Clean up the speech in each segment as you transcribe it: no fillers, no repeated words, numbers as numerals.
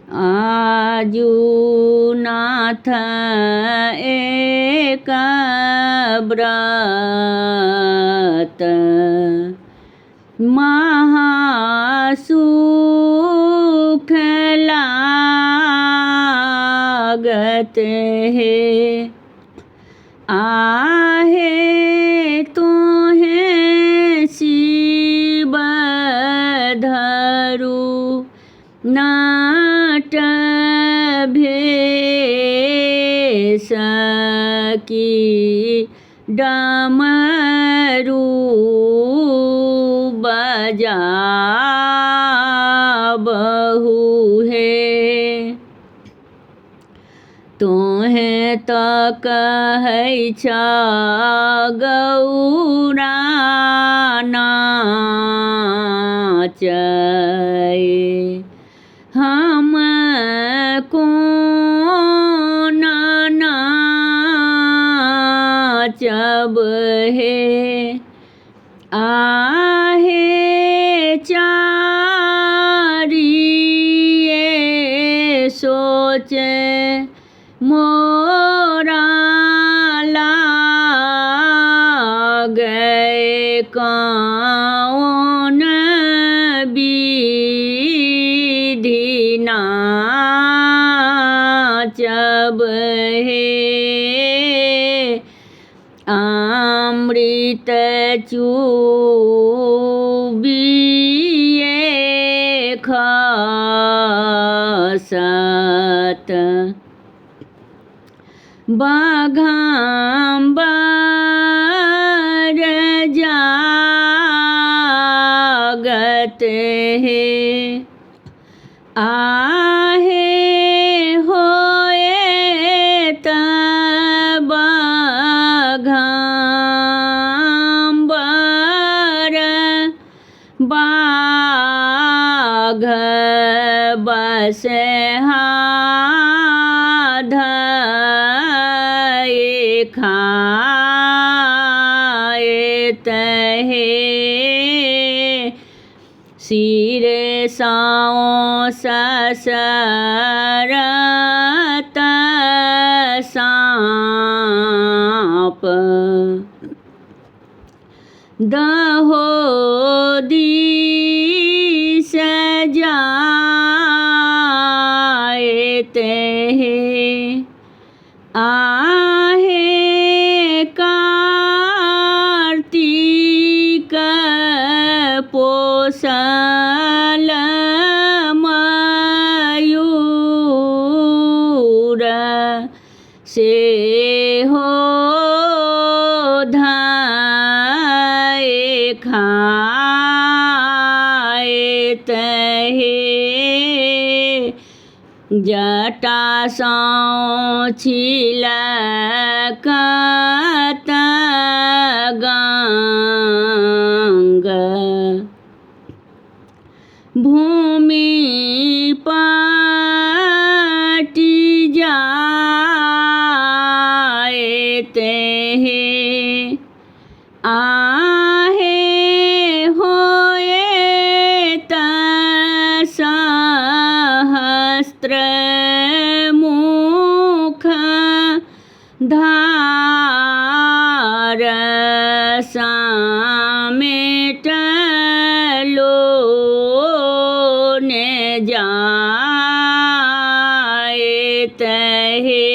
आजू नाथ एक व्रत महासुख लागत है। आहे तोहें शिव धरु नाट भेष की डमरू बजाबहु है। तोहें तो कहै छ गौरा नाचै, हम कोन नाचब हे। आहे चारिये सोचे मोरा लागै, कौन विधि नाचब हे। अमृत चूबिए खसत बाघंबर जागत है। आहे होए तब बाघंबर बाघ बसहाधए खाएत है। सिर साओ ससरत सांप, दहोदिस जाएत है। आहे कार्तिक पोसल मयूर, से हो धाए खाएत है। जटा सौ छिलकत गंग, भूमि पाटी जाएत है। आहे होए सहस्त्र मुख धार, समेट लोने जाएत है।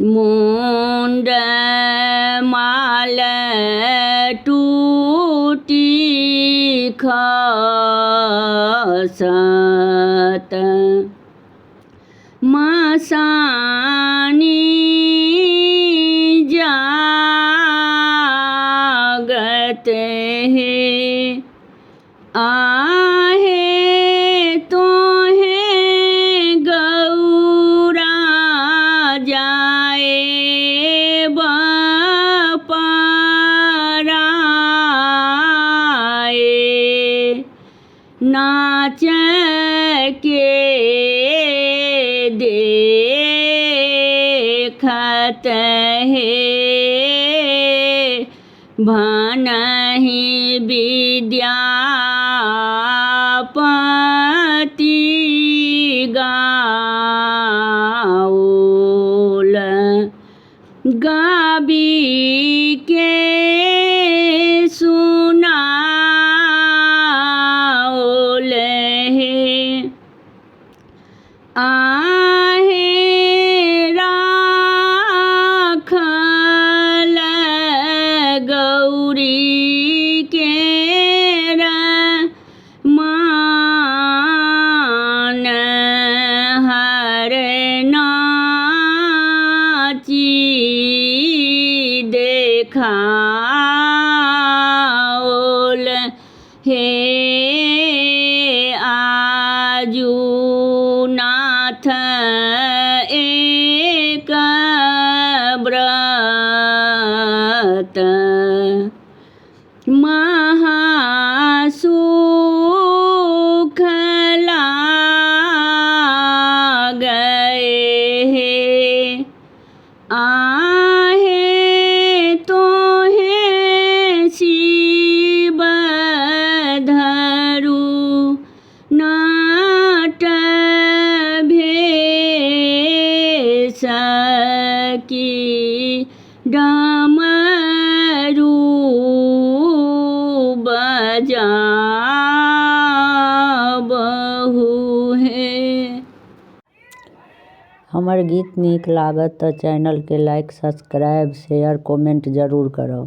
मुंड माल टूटी खसत, मसानी जागत है। आहे तोहें गौरा जाए बपराए, नाच के देखत है। भनहि विद्यापति के सुनाओल हे आहे राखल गौरी के मान हर नाची देखाओल हे आजू नाथ एक व्रत महासुख लागे हे आहे तोहे शिव धरु नाट भेष की डमरू बजाबहु हे। हमर गीत नीक लागत तऽ चैनल के लाइक सब्सक्राइब शेयर कमेंट जरूर करब।